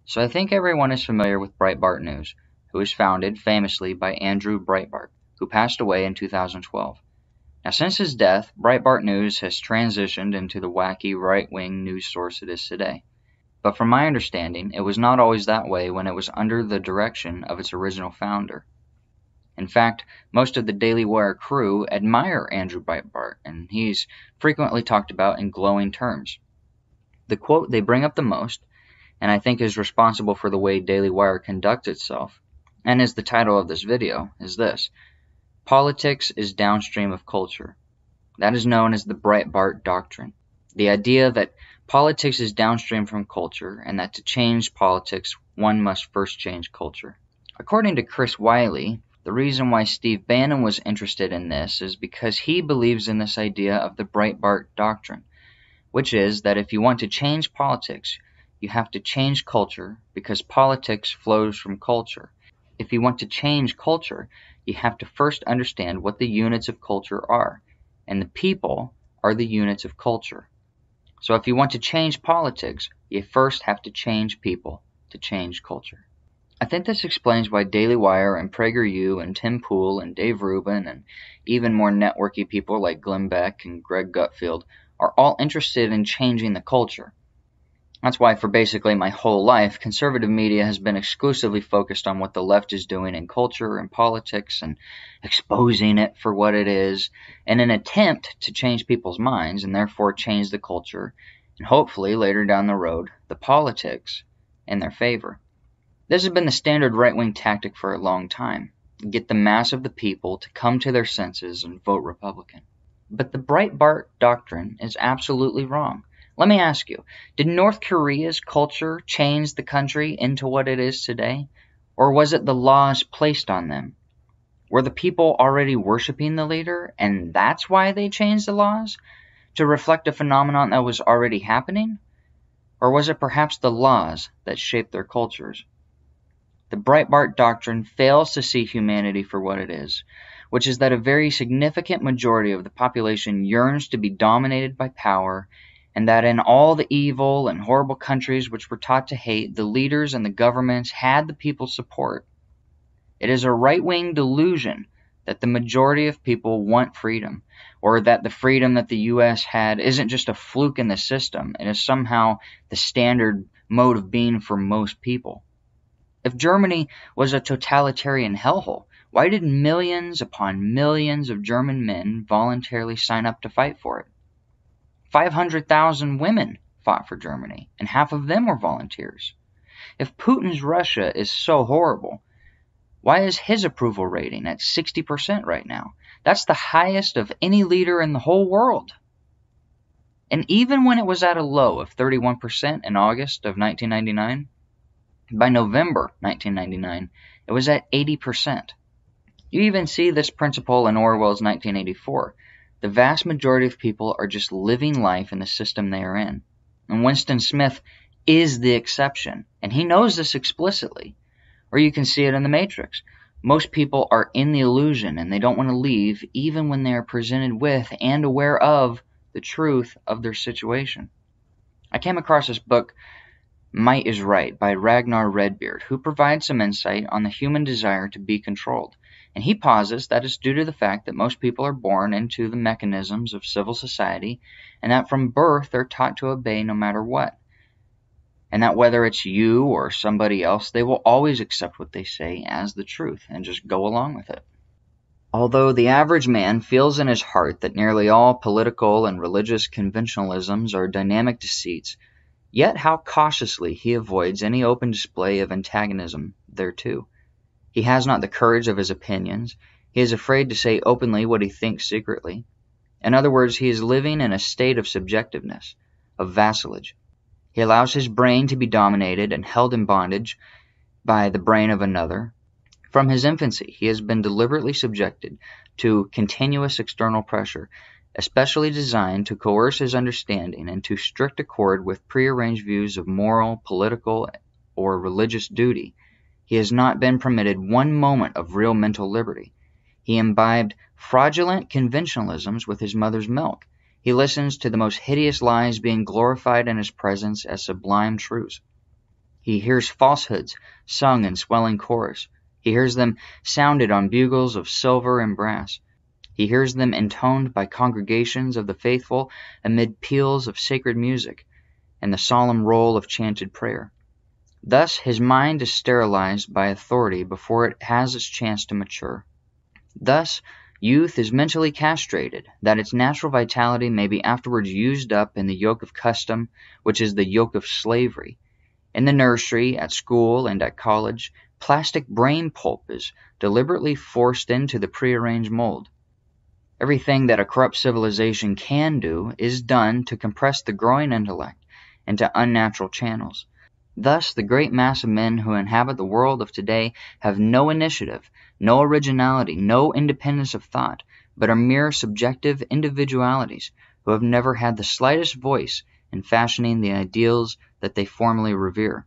So I think everyone is familiar with Breitbart News, who was founded famously by Andrew Breitbart, who passed away in 2012. Now, since his death, Breitbart News has transitioned into the wacky right-wing news source it is today. But from my understanding, it was not always that way when it was under the direction of its original founder. In fact, most of the Daily Wire crew admire Andrew Breitbart, and he's frequently talked about in glowing terms. The quote they bring up the most, and I think is responsible for the way Daily Wire conducts itself, and is the title of this video, is this: Politics is downstream of culture. That is known as the Breitbart Doctrine. The idea that politics is downstream from culture, and that to change politics, one must first change culture. According to Chris Wiley, the reason why Steve Bannon was interested in this is because he believes in this idea of the Breitbart Doctrine, which is that if you want to change politics, you have to change culture because politics flows from culture. If you want to change culture, you have to first understand what the units of culture are, and the people are the units of culture. So if you want to change politics, you first have to change people to change culture. I think this explains why Daily Wire and PragerU and Tim Pool and Dave Rubin and even more networky people like Glenn Beck and Greg Gutfeld are all interested in changing the culture. That's why for basically my whole life, conservative media has been exclusively focused on what the left is doing in culture and politics and exposing it for what it is in an attempt to change people's minds and therefore change the culture and hopefully later down the road, the politics in their favor. This has been the standard right-wing tactic for a long time: get the mass of the people to come to their senses and vote Republican. But the Breitbart Doctrine is absolutely wrong. Let me ask you, did North Korea's culture change the country into what it is today? Or was it the laws placed on them? Were the people already worshiping the leader, and that's why they changed the laws? To reflect a phenomenon that was already happening? Or was it perhaps the laws that shaped their cultures? The Breitbart Doctrine fails to see humanity for what it is, which is that a very significant majority of the population yearns to be dominated by power, and that in all the evil and horrible countries which were taught to hate, the leaders and the governments had the people's support. It is a right-wing delusion that the majority of people want freedom, or that the freedom that the U.S. had isn't just a fluke in the system, it is somehow the standard mode of being for most people. If Germany was a totalitarian hellhole, why did millions upon millions of German men voluntarily sign up to fight for it? 500,000 women fought for Germany, and half of them were volunteers. If Putin's Russia is so horrible, why is his approval rating at 60% right now? That's the highest of any leader in the whole world. And even when it was at a low of 31% in August of 1999, by November 1999, it was at 80%. You even see this principle in Orwell's 1984. The vast majority of people are just living life in the system they are in. And Winston Smith is the exception, and he knows this explicitly. Or you can see it in The Matrix. Most people are in the illusion, and they don't want to leave even when they are presented with and aware of the truth of their situation. I came across this book, Might is Right, by Ragnar Redbeard, who provides some insight on the human desire to be controlled. And he posits that it's due to the fact that most people are born into the mechanisms of civil society, and that from birth they're taught to obey no matter what. And that whether it's you or somebody else, they will always accept what they say as the truth and just go along with it. Although the average man feels in his heart that nearly all political and religious conventionalisms are dynamic deceits, yet how cautiously he avoids any open display of antagonism thereto. He has not the courage of his opinions. He is afraid to say openly what he thinks secretly. In other words, he is living in a state of subjectiveness, of vassalage. He allows his brain to be dominated and held in bondage by the brain of another. From his infancy, he has been deliberately subjected to continuous external pressure, especially designed to coerce his understanding into strict accord with prearranged views of moral, political, or religious duty. He has not been permitted one moment of real mental liberty. He imbibed fraudulent conventionalisms with his mother's milk. He listens to the most hideous lies being glorified in his presence as sublime truths. He hears falsehoods sung in swelling chorus. He hears them sounded on bugles of silver and brass. He hears them intoned by congregations of the faithful amid peals of sacred music and the solemn roll of chanted prayer. Thus his mind is sterilized by authority before it has its chance to mature. Thus, youth is mentally castrated, that its natural vitality may be afterwards used up in the yoke of custom, which is the yoke of slavery. In the nursery, at school, and at college, plastic brain pulp is deliberately forced into the prearranged mold. Everything that a corrupt civilization can do is done to compress the growing intellect into unnatural channels. Thus, the great mass of men who inhabit the world of today have no initiative, no originality, no independence of thought, but are mere subjective individualities who have never had the slightest voice in fashioning the ideals that they formerly revere.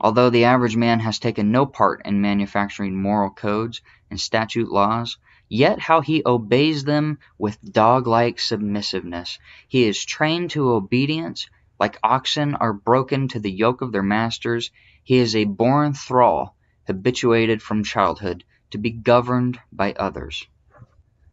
Although the average man has taken no part in manufacturing moral codes and statute laws, yet how he obeys them with dog-like submissiveness. He is trained to obedience, like oxen are broken to the yoke of their masters. He is a born thrall, habituated from childhood to be governed by others.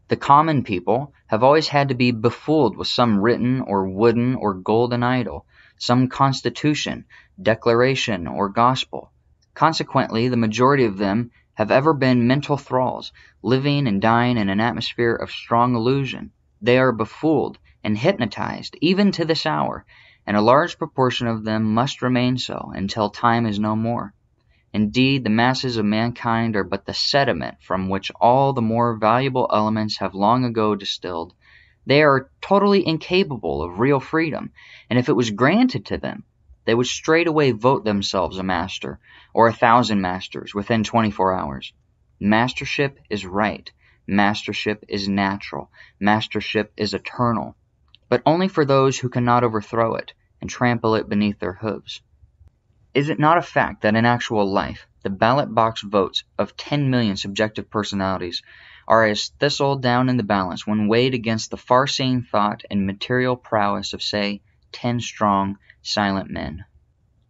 The common people have always had to be befooled with some written or wooden or golden idol, some constitution, declaration, or gospel. Consequently, the majority of them have ever been mental thralls, living and dying in an atmosphere of strong illusion. They are befooled and hypnotized, even to this hour, and a large proportion of them must remain so until time is no more. Indeed, the masses of mankind are but the sediment from which all the more valuable elements have long ago distilled. They are totally incapable of real freedom, and if it was granted to them, they would straightway vote themselves a master, or 1,000 masters, within 24 hours. Mastership is right. Mastership is natural. Mastership is eternal, but only for those who cannot overthrow it and trample it beneath their hooves. Is it not a fact that in actual life, the ballot box votes of 10 million subjective personalities are as thistle down in the balance when weighed against the far-seeing thought and material prowess of, say, 10 strong, silent men?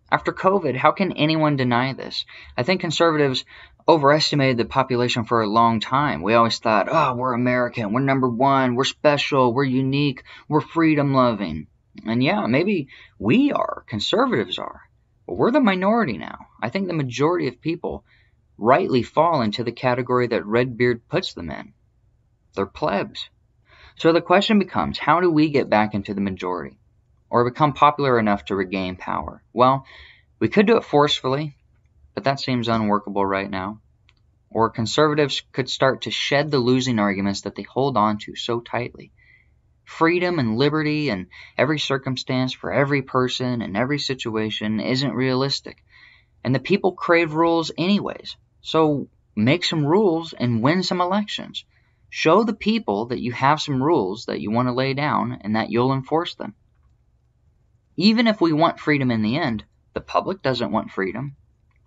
After COVID, how can anyone deny this? I think conservatives overestimated the population for a long time. We always thought, oh, we're American, we're number one, we're special, we're unique, we're freedom-loving. And yeah, maybe we are, conservatives are. But we're the minority now. I think the majority of people rightly fall into the category that Redbeard puts them in. They're plebs. So the question becomes, how do we get back into the majority, or become popular enough to regain power? Well, we could do it forcefully, but that seems unworkable right now. Or conservatives could start to shed the losing arguments that they hold on to so tightly. Freedom and liberty in every circumstance for every person in every situation isn't realistic, and the people crave rules anyways. So make some rules and win some elections. Show the people that you have some rules that you want to lay down and that you'll enforce them. Even if we want freedom in the end, the public doesn't want freedom.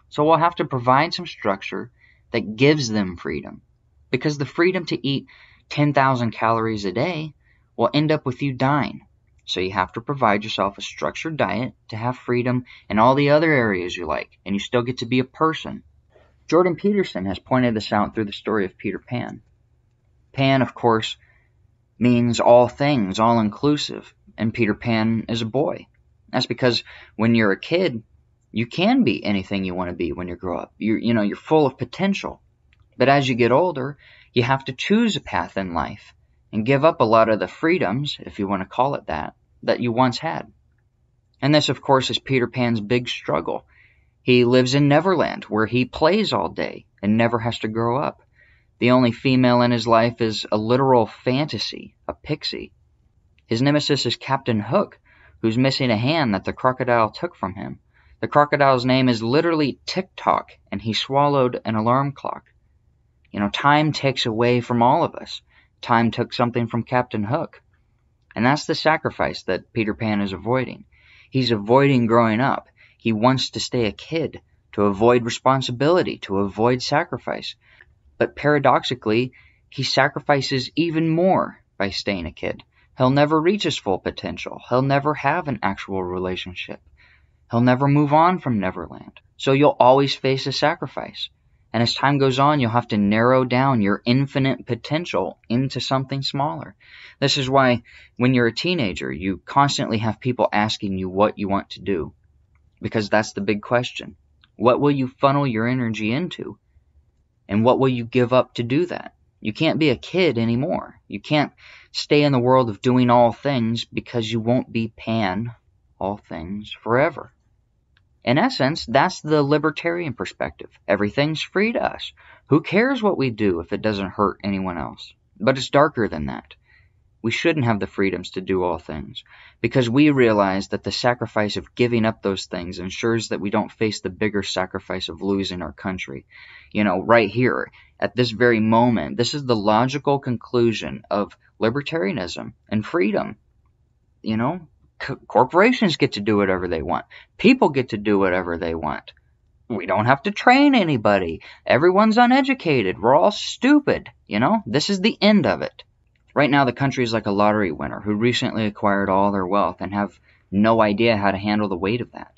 So we'll have to provide some structure that gives them freedom, because the freedom to eat 10,000 calories a day will end up with you dying. So you have to provide yourself a structured diet to have freedom in all the other areas you like, and you still get to be a person. Jordan Peterson has pointed this out through the story of Peter Pan. Pan, of course, means all things, all-inclusive, and Peter Pan is a boy. That's because when you're a kid, you can be anything you want to be when you grow up. You're full of potential. But as you get older, you have to choose a path in life and give up a lot of the freedoms, if you want to call it that you once had. And this, of course, is Peter Pan's big struggle. He lives in Neverland, where he plays all day and never has to grow up. The only female in his life is a literal fantasy, a pixie. His nemesis is Captain Hook, who's missing a hand that the crocodile took from him. The crocodile's name is literally Tick-Tock, and he swallowed an alarm clock. Time takes away from all of us. Time took something from Captain Hook. And that's the sacrifice that Peter Pan is avoiding. He's avoiding growing up. He wants to stay a kid, to avoid responsibility, to avoid sacrifice. But paradoxically, he sacrifices even more by staying a kid. He'll never reach his full potential. He'll never have an actual relationship. He'll never move on from Neverland. So you'll always face a sacrifice. And as time goes on, you'll have to narrow down your infinite potential into something smaller. This is why when you're a teenager, you constantly have people asking you what you want to do. Because that's the big question. What will you funnel your energy into? And what will you give up to do that? You can't be a kid anymore. You can't stay in the world of doing all things because you won't be Pan, all things, forever. In essence, that's the libertarian perspective. Everything's free to us. Who cares what we do if it doesn't hurt anyone else? But it's darker than that. We shouldn't have the freedoms to do all things, because we realize that the sacrifice of giving up those things ensures that we don't face the bigger sacrifice of losing our country. You know, right here, at this very moment, this is the logical conclusion of libertarianism and freedom. You know, corporations get to do whatever they want. People get to do whatever they want. We don't have to train anybody. Everyone's uneducated. We're all stupid. You know, this is the end of it. Right now, the country is like a lottery winner who recently acquired all their wealth and have no idea how to handle the weight of that.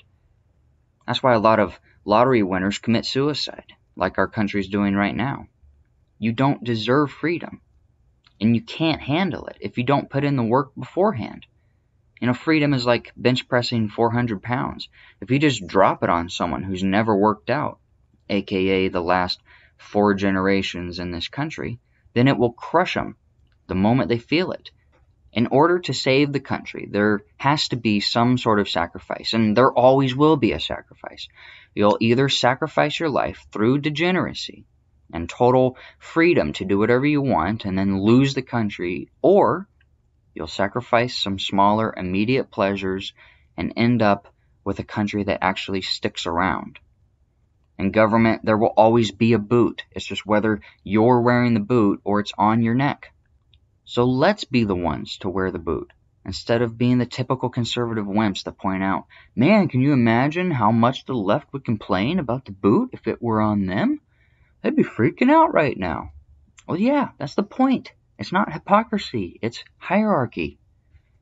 That's why a lot of lottery winners commit suicide, like our country's doing right now. You don't deserve freedom, and you can't handle it if you don't put in the work beforehand. You know, freedom is like bench pressing 400 pounds. If you just drop it on someone who's never worked out, aka the last 4 generations in this country, then it will crush them the moment they feel it. In order to save the country, there has to be some sort of sacrifice, and there always will be a sacrifice. You'll either sacrifice your life through degeneracy and total freedom to do whatever you want and then lose the country, or you'll sacrifice some smaller immediate pleasures and end up with a country that actually sticks around. In government, there will always be a boot. It's just whether you're wearing the boot or it's on your neck. So let's be the ones to wear the boot, instead of being the typical conservative wimps that point out, man, can you imagine how much the left would complain about the boot if it were on them? They'd be freaking out right now. Well, yeah, that's the point. It's not hypocrisy, it's hierarchy.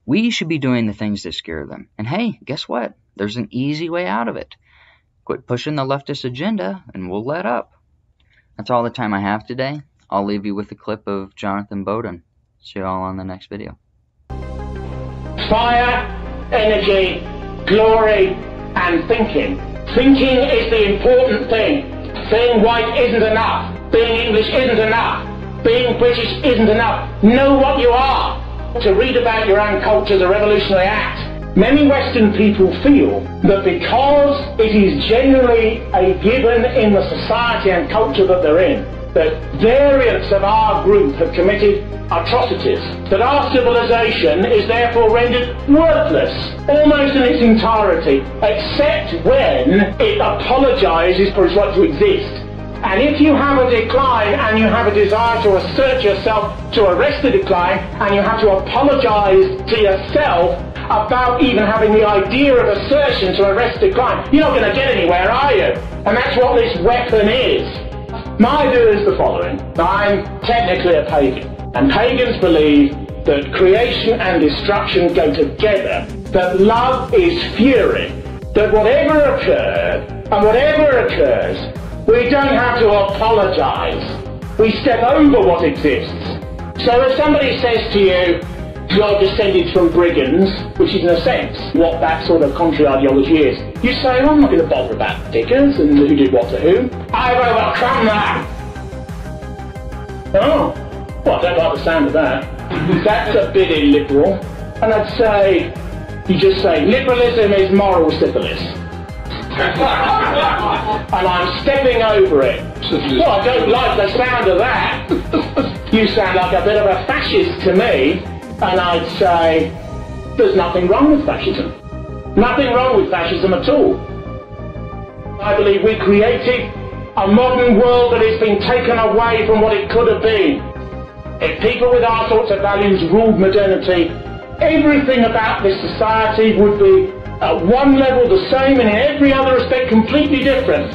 We should be doing the things that scare them. And hey, guess what? There's an easy way out of it. Quit pushing the leftist agenda and we'll let up. That's all the time I have today. I'll leave you with a clip of Jonathan Bowden. See you all on the next video. Fire, energy, glory, and thinking. Thinking is the important thing. Being white isn't enough. Being English isn't enough. Being British isn't enough. Know what you are. To read about your own culture is a revolutionary act. Many Western people feel that because it is generally a given in the society and culture that they're in, that variants of our group have committed atrocities, that our civilization is therefore rendered worthless, almost in its entirety, except when it apologises for its right to exist. And if you have a decline and you have a desire to assert yourself to arrest the decline, and you have to apologise to yourself about even having the idea of assertion to arrest decline, you're not going to get anywhere, are you? And that's what this weapon is. My view is the following. I'm technically a pagan, and pagans believe that creation and destruction go together, that love is fury, that whatever occurred and whatever occurs, we don't have to apologise. We step over what exists. So if somebody says to you, you're descended from brigands, which is in a sense what that sort of contrary ideology is, you say, well, I'm not going to bother about diggers and who did what to whom. I've overcome that. Oh, well, I don't like the sound of that. That's a bit illiberal. And I'd say, you just say, liberalism is moral syphilis. And I'm stepping over it. Well, I don't like the sound of that. You sound like a bit of a fascist to me. And I'd say, there's nothing wrong with fascism. Nothing wrong with fascism at all. I believe we created a modern world that has been taken away from what it could have been. If people with our sorts of values ruled modernity, everything about this society would be at one level the same and in every other respect completely different.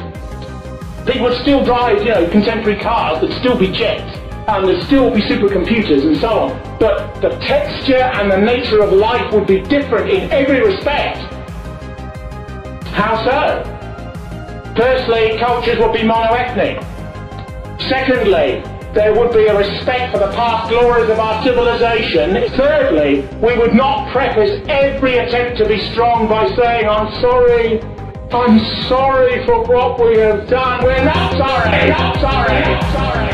People would still drive, contemporary cars, there'd still be jets, and there'd still be supercomputers and so on. But the texture and the nature of life would be different in every respect. How so? Firstly, cultures would be monoethnic. Secondly, there would be a respect for the past glories of our civilization. Thirdly, we would not preface every attempt to be strong by saying, I'm sorry for what we have done. We're not sorry, not sorry, not sorry.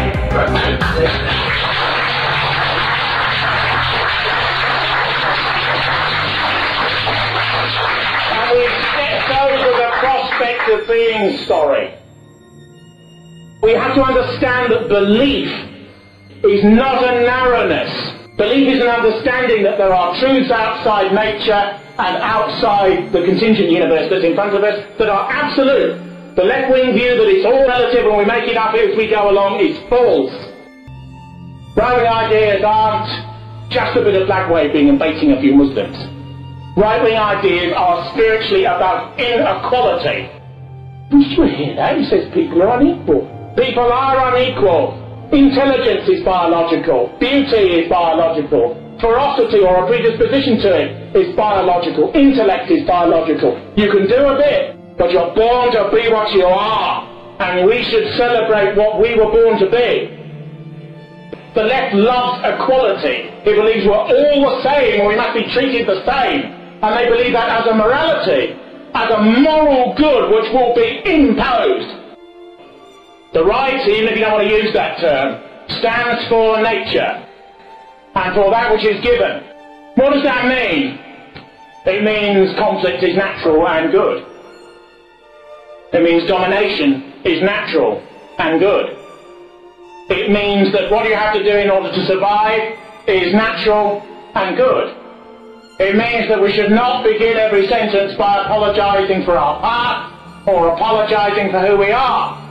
And we stepped over the prospect of being sorry. We have to understand that belief is not a narrowness. Belief is an understanding that there are truths outside nature and outside the contingent universe that's in front of us that are absolute. The left-wing view that it's all relative and we make it up as we go along is false. Right-wing ideas aren't just a bit of flag waving and baiting a few Muslims. Right-wing ideas are spiritually about inequality. Did you hear that? He says people are unequal. People are unequal. Intelligence is biological. Beauty is biological. Ferocity or a predisposition to it is biological. Intellect is biological. You can do a bit, but you're born to be what you are. And we should celebrate what we were born to be. The left loves equality. It believes we're all the same and we must be treated the same. And they believe that as a morality, as a moral good which will be imposed. The right, even if you don't want to use that term, stands for nature and for that which is given. What does that mean? It means conflict is natural and good. It means domination is natural and good. It means that what you have to do in order to survive is natural and good. It means that we should not begin every sentence by apologising for our past or apologising for who we are.